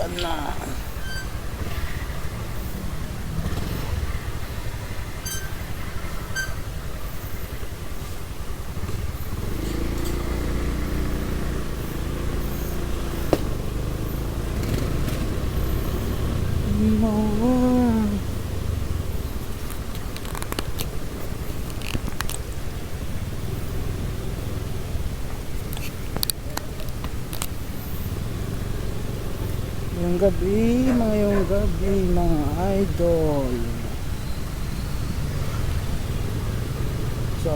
Ayan na. Yung gabi mga idol. So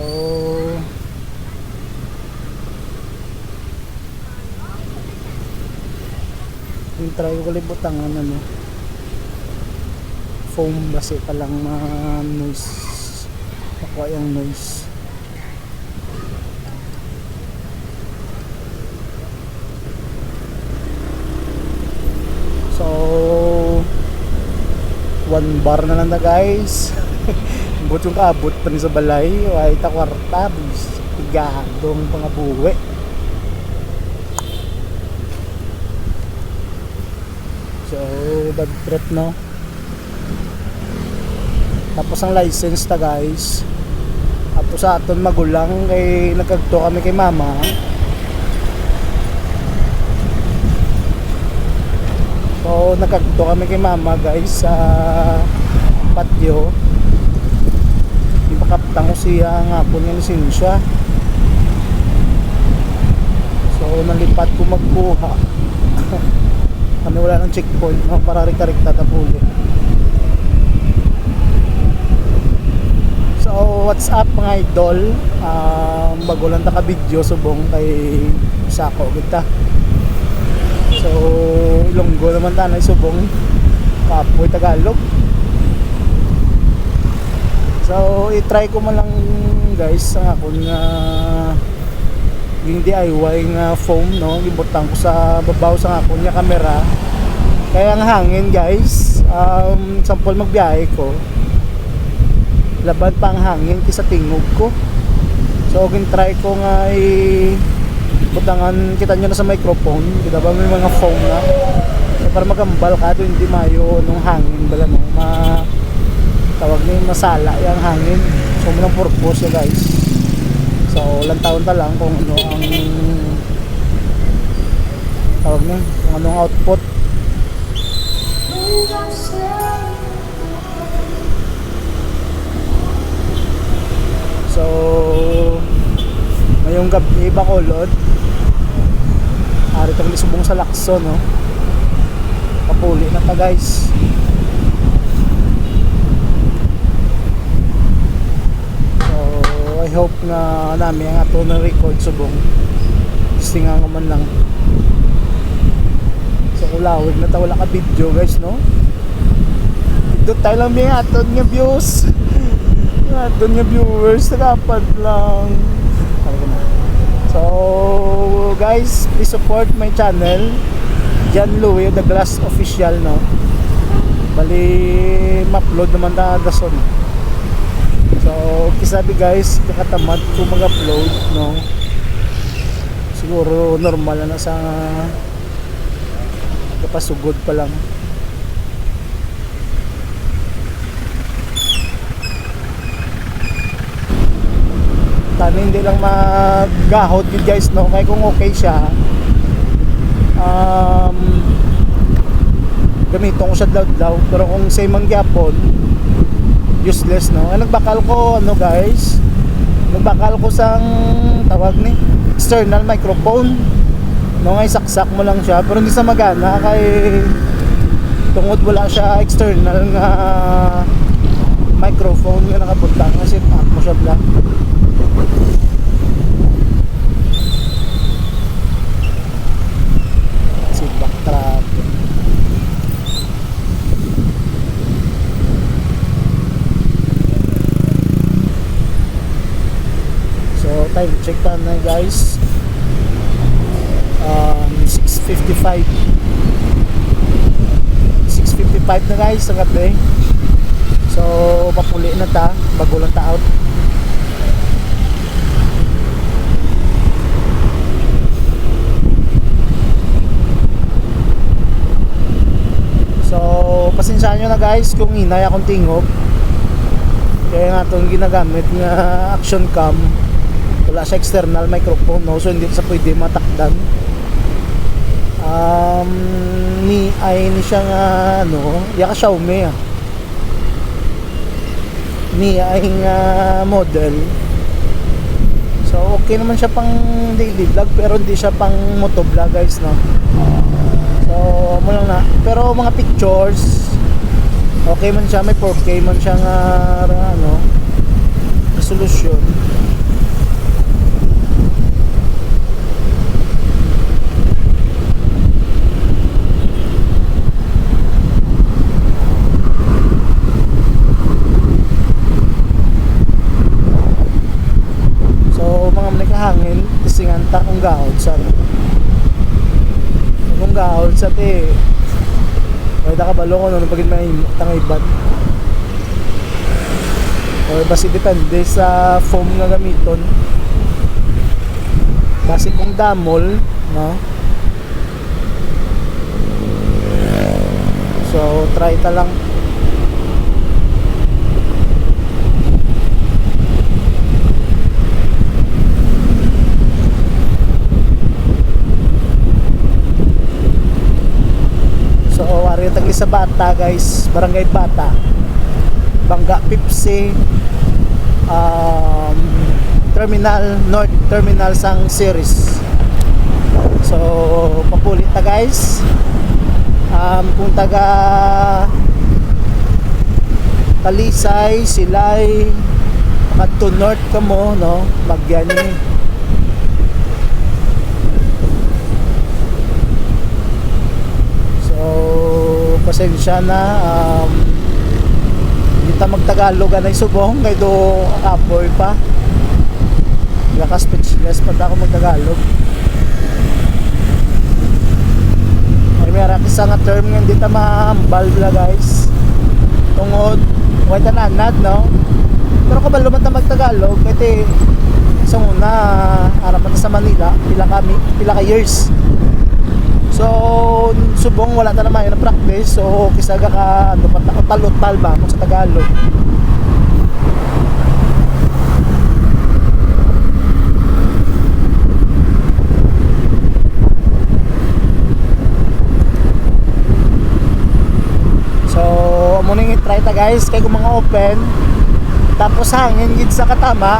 yung try ko libutan ano, foam base pa lang noise, makuha yung noise. So 1 bar na lang na guys. But yung kaabot pa rin sa balay ay takwarta tigadong pangabuhi. So bad trip no. Tapos ang license ta guys, tapos sa aton magulang kay nagkagto kami kay mama. So nagkagto kami kay mama guys sa patio. Ipakaptang ko siya nga po niya lisensya. So nalipat ko magkuha. Kami wala ng checkpoint no, para rikta-rikta tapuli. So what's up mga idol, bago lang taka video subong kay Sako kita. So Ilonggo naman tanay subong kapoy Tagalog. So i-try ko man lang guys ang akong yung DIY nga foam no, gibutang ko sa babaw sa akong camera. Kaya ang hangin guys, sample magbiyahe ko, laban pa ang hangin kaysa tingog ko. So gin-try ko nga butangan, kita nyo na sa microphone, kita ba may mga foam na so, para magambal ka doon, hindi mayo nung hangin bala no, tawag na yung masala yung hangin. So munang purpose ya guys. So ilang taon ta lang kung ano ang tawag na, kung anong output. So ngayong gabi Bacolod, ari kami subong sa Lacson no, kapuli na ta guys. So I hope na namin ang ato na record subong singa nga man lang. So kulawig na ta wala ka video guys no, doon tayo lang may aton nga views, aton nga viewers dapat lang. So guys, please support my channel, John Louie The Glass Official no. Bali ma-upload naman ta dason. So kisabi guys, kakatamad ko mag-upload no. Siguro normal na sa kapasugod pa lang. Tani hindi lang magahod yun guys no, kaya kung okay siya gamiton ko siya daw, pero kung say mangyapon useless no. Nagbakal ko ano guys, nagbakal ko sang tawag ni external microphone no, ngay saksak mo lang siya pero hindi sa magana kay tungod wala siya external nga microphone nga nakabuntang kasi pack mo siya bla. Si backtrack. So time check pa na guys, 6:55 na guys ang gabi. So papuli na ta, bago lang ta out. pasensyahan nyo na guys kung inay akong tingog. Kaya nga itong ginagamit nga action cam, wala siya external microphone, no? So hindi sa pwede matakdan. Ni siya nga ano, yaka Xiaomi ni ay nga model. So okay naman siya pang daily vlog, pero hindi siya pang motovlog guys, no? So mo lang na, pero mga pictures okay man siya, may 4K man siya nga ano, resolution. So mga manikahangin tisinganta kung gahod sa te may nakabalo ko nung pagin may tangayban o basi depende sa foam nga gamiton, basi kung damol, no? So try ta lang. Wari tagi sa Bata guys, Barangay Bata, Bangga Pipsi, Terminal North Terminal sang series. So papulit ta guys. Kung taga Talisay, Silay, kadto north kamo, no, Magyani. Pasensya na, hindi ta magtagalog anay subong kay do apoy pa, naka speechless pa ako magtagalog. Ay meron isa nga term nga hindi ta maambal bla guys, tungod way tananad, no? Pero kabalo man ta magtagalog kasi sa una araman sa Manila pila ka years. So subong wala ta naman yung practice, so kisaga ka ano patal-utal ba kung sa Tagalog. So muna nga try ta guys kay kung mga open tapos hangin gid sa katama,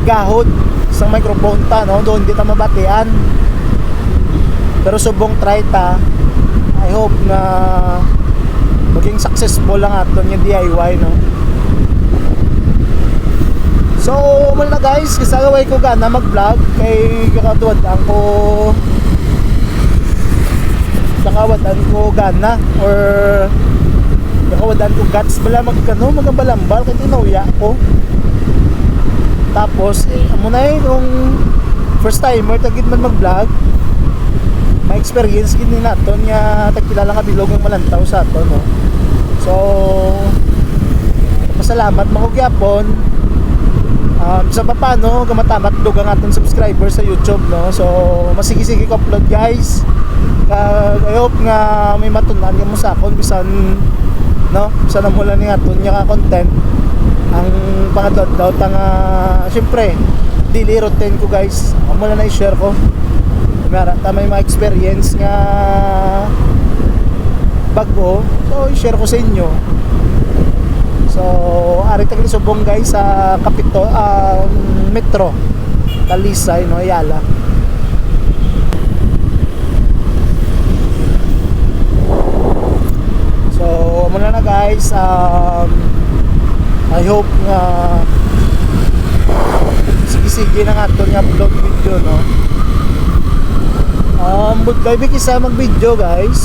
gahod sa microphone ta, no? Doon di ta mabatian, pero subong try ta. I hope na maging successful lang aton yung DIY, no? So muna guys, kasagaway ko gana mag vlog kay kakatuwadan ko gana or kakawadan ko guts bala magabalambal kay tinuya ko. Tapos amo na yung first timer tagid man mag-vlog, may experience gid ni naton nga tagkilala ka bilog ng malantaw sa aton, no? So pasalamat mo gyapon. Sa paano gamatamat dugang aton subscribers sa YouTube, no? So masigi-sige ko upload guys. I hope nga may matunan mo sa akon bisan, no? Sana mo lang ni aton nga content. Ang pangadot nga syempre daily routine ko guys, amo na i-share ko. Meron ta may mga experience nga bago, so i-share ko sa inyo. So ari ta subong guys sa Kapito Metro Talisay, no, Ayala. So muna na guys, I hope nga sige na nga ito nga upload video, no? Budlay kisa mag video guys,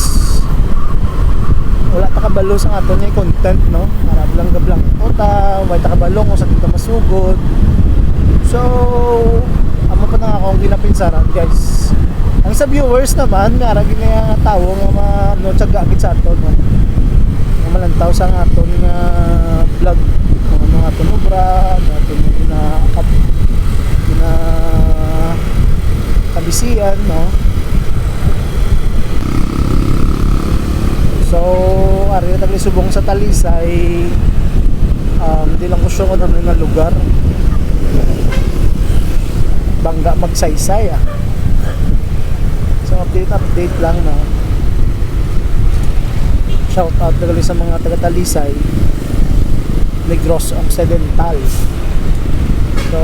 wala ta kabalo sa aton nga content, no? Marab lang gablang ito ta, way ta kabalo kung sa kita masugod. So amo pa na akong ginapinsaran guys. Ang sa viewers naman nga ragi nga tawo nga no tiyaga gid sa aton, no? Nga malantaw sa aton nga vlog, ano nga aton obra, aton kabisian, no? ari tagli subong sa Talisay. Di lang ko sure kung ano nga lugar. Bangga Magsaysay So update lang no. Shout out tagali sa mga taga Talisay, Negros Occidental. So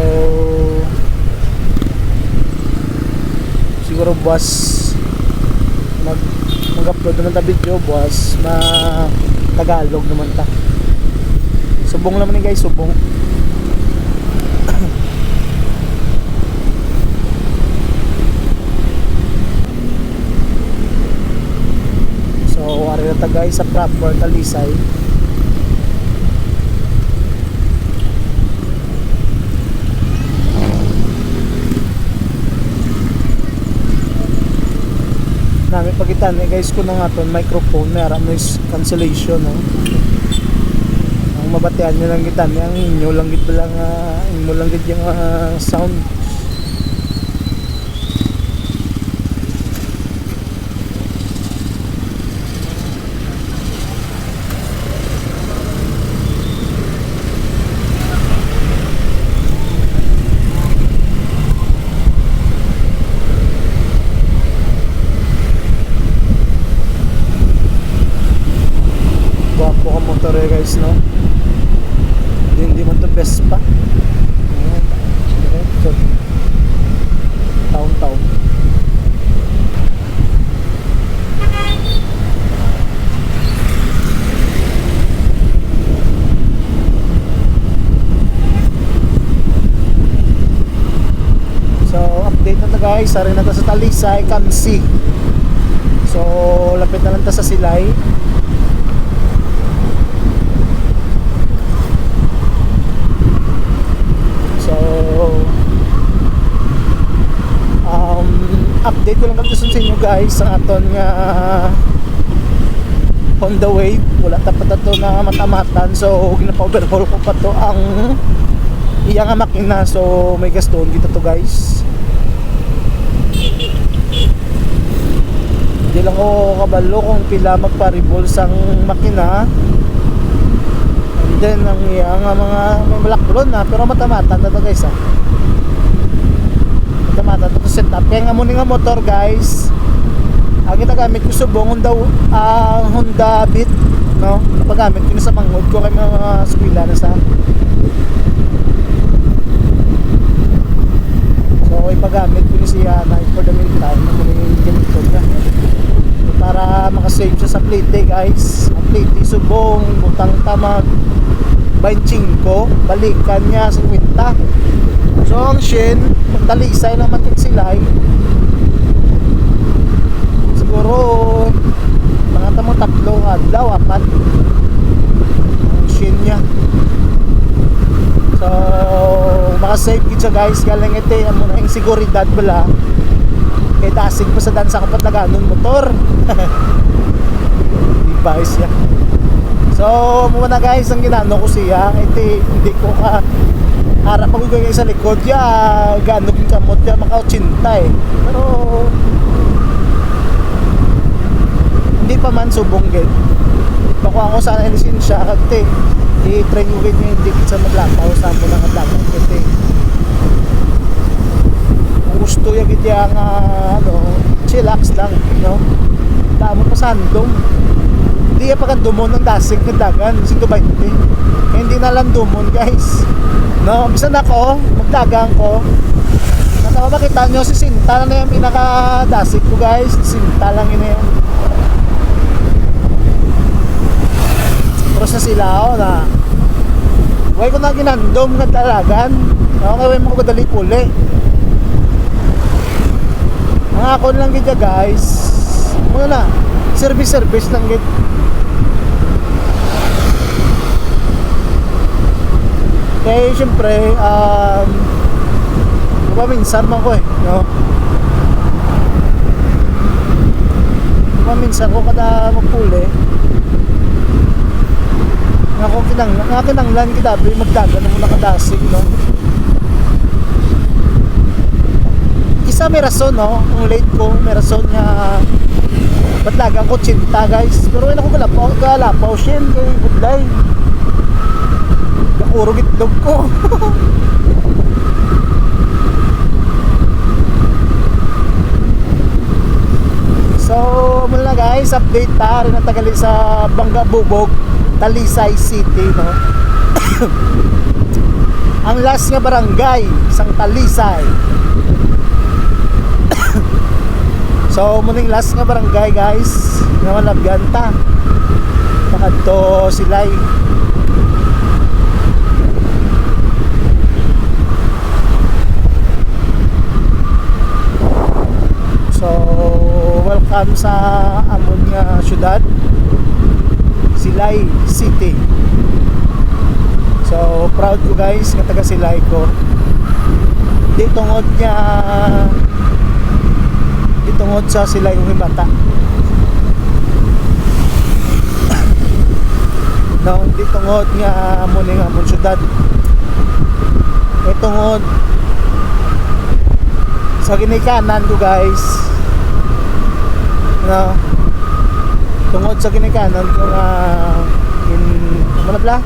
siguro buwas mag-upload naman ta video buwas na Tagalog naman ta. Subong naman ni guys, subong. So ari na ta guys sa proper Talisay. Namin pagitan guys ko na nga ton microphone may ara noise cancellation no. Ang mabatian nyo lang gitan yang inyo lang gid lang inyo lang gid yung sound. Guys no, hindi man to best pa taon so update na to guys, sari na to sa Talisay Kamsi. So lapit na lang to sa Silay. Update ko lang kami sa inyo guys sa aton nga Honda Wave. Wala tapat to na matamatan, so ginapa-overhaul ko pa to ang iya nga makina, so may gaston dito to guys. Hindi lang ko kabalo kung pila magpa-revolve sang makina, and then ang iya nga mga may malakron na pero matamatan na to guys Tamata to set up. Kaya nga muna nga motor guys, ang ginagamit ko subong Honda Beat no, napagamit ko na sa mangod ko kay mga skwila na sa. So ipagamit ko ni siya na for the meantime na muna yung ganito niya para makasave siya sa plate guys. Ang plate subong butang tamag 25, balikan niya 50. So ang Shin Talisay naman din sila siguro mga tamo 3 adlaw 4 ang Shin niya. So makasave kita guys galing ito amo na yung seguridad bala kay tasig pa sa dansa kapat naganon motor. Diba siya. So muna guys ang ginano ko siya ito hindi ko harap ako ganyan sa likod ya gano'n yung kamot ya maka-80 pero hindi pa man subong gid makuha ko sana lisensya kagti i-train ko gid yung dikit sa maglakaw sa mo lang adlaw kagti kung gusto ya gid ya nga chillax lang no damo pa sandong hindi ya pagandumon ng dasig ng dagan 120 hindi na lang dumon guys no, bisan ako, magdagang ko. Natawa ba kita nyo, si Sinta lang na yung pinakadasig ko guys. Si Sinta lang yun yan. Pero sa sila na huwag ko na ginandom ng dalagan. Okay, huwag mo ko dali puli. Ang ako lang gidya guys. Muna na, service lang gid. Kaya syempre minsan man ko no? Minsan ko kada magpuli nga kinanglan kita magdagan mo nakadasig no? Isa may rason no? Ang late ko may rason nga Patlagang ko tsinta guys. Pero wala ko kalapaw siya kay budlay. Nakurog itlog ko. So mula guys, update ta rin ang tagali sa Bangga Bubog, Talisay City, no? Ang last nga barangay isang Talisay. So muning last nga barangay guys nga malabyan ta pakadto Silay. So welcome sa amon nga syudad, Silay City. So proud ko guys nga taga Silay ko. Di tungod nga tungod sa Silay kong bata. No, hindi tungod nga amo ning amon syudad. Tungod sa ginikanan ko guys. No. Tungod sa ginikanan ko nga manabla.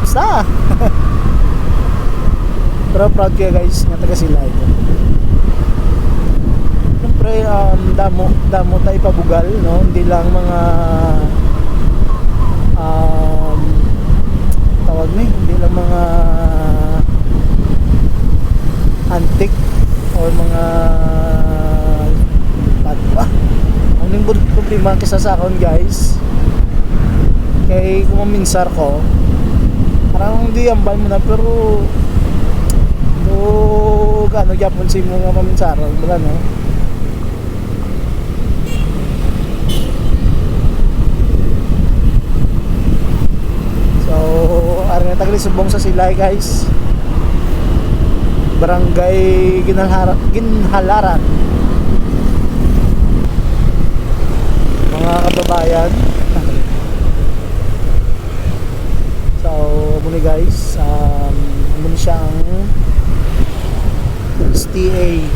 Basta. Pero proud kayo guys nga taga Silay ko. Siyempre damo tayo ipabugal, no? Hindi lang mga tawag ni, hindi lang mga antik or mga patwa. Ang ning problema kasi sa akon guys, kay kung maminsar ko parang hindi ambal mo na, pero kano gyapon si mo nga maminsar wala, no? Tagali subong sa Silay guys, barangay Ginhalaran. Mga kababayan, so muli guys, muli siyang STA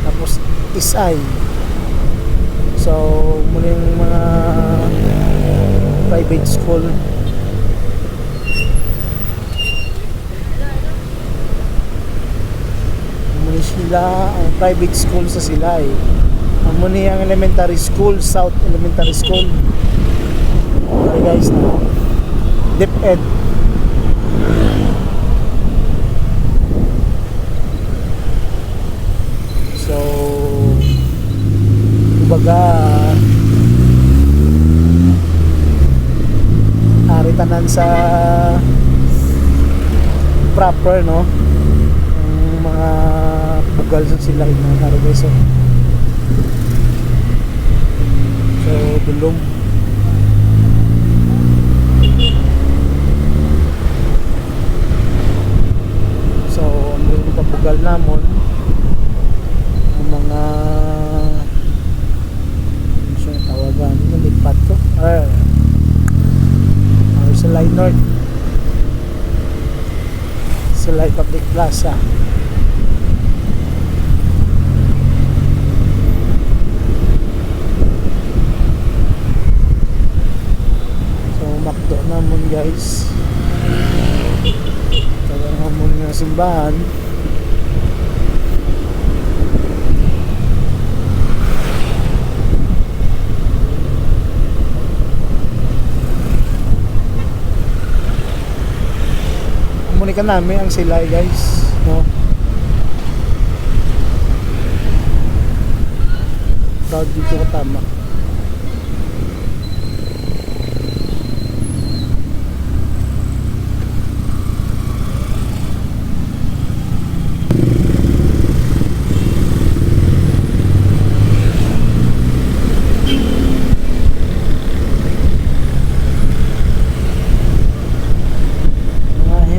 tapos isay. So muli yung mga private school. Sila ang private school sa Silay. Ang muni ang elementary school, South Elementary School. Okay guys, no? DepEd. So kumbaga aritanan sa proper, no? Ang mga bugal sa Silay na karabeso. So dulong so ang mga pabugal namon ang mga ano tawagan ng lipat ko Silay North, Silay Public Plaza. Makdo naman guys, taga naman nga simbahan. Amunikan namin ang Silay guys, no? Proud dito katama.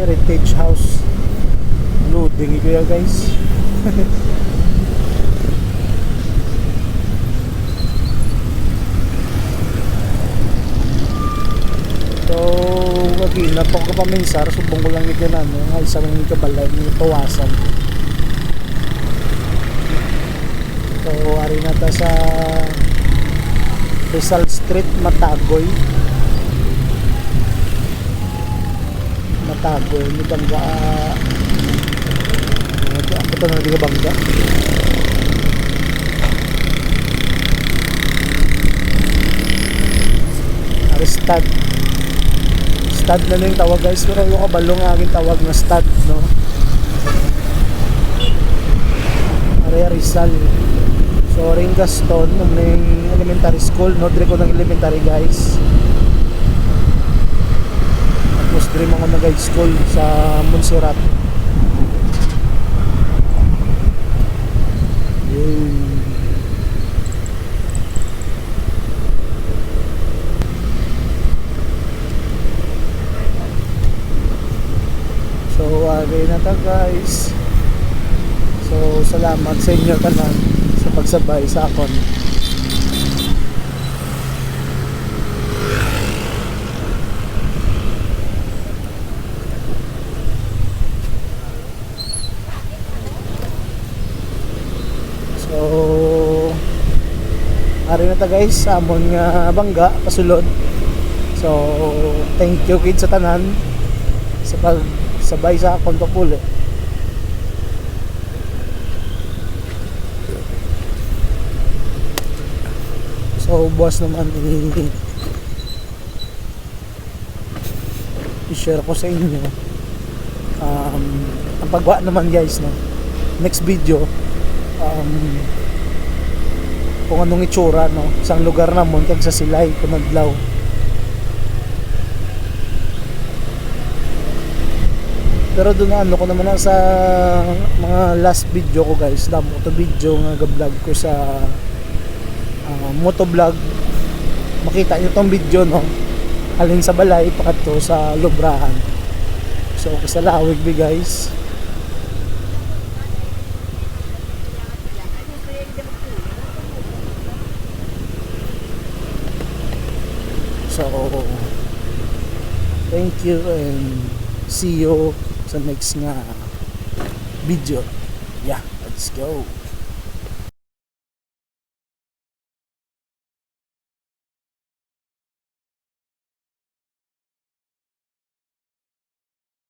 Heritage House loading ito ya guys. So wagi na po ko paminsar, subong ko lang ito na nga isang kabalay ng tuwasan. So ari na ta sa Rizal Street, Matagoy. Matagoy ni Bangga. Ang betul na di ka Bangga. Stad. Stad na lang yung tawag guys, pero yung kabalong aking tawag na stad, no? Area Rizal. So ring Gaston nung yung elementary school, no? Dire ko ng elementary guys. Tapos dire ako na guide school sa Montserrat. Yun. So okay na ta guys. So salamat sa inyo tanan sa pagsabay sa akon. So ari na ta guys sa amon nga Bangga pasulod. So thank you kids sa tanan sa pagsabay sa akon kapuli. So buwas naman i-share ko sa inyo ang paggawa naman guys, no? Next video kung anong itsura, no? Isang lugar namon kag sa Silay Kunadlaw. Pero doon na ano ko naman na sa mga last video ko guys, damo to video nga ga-vlog ko sa motovlog. Makita nyo tong video, no? Alin sa balay pakato sa Lubrahan. So sa Lawig bi guys. So thank you and see you sa next nga video. Yeah, let's go.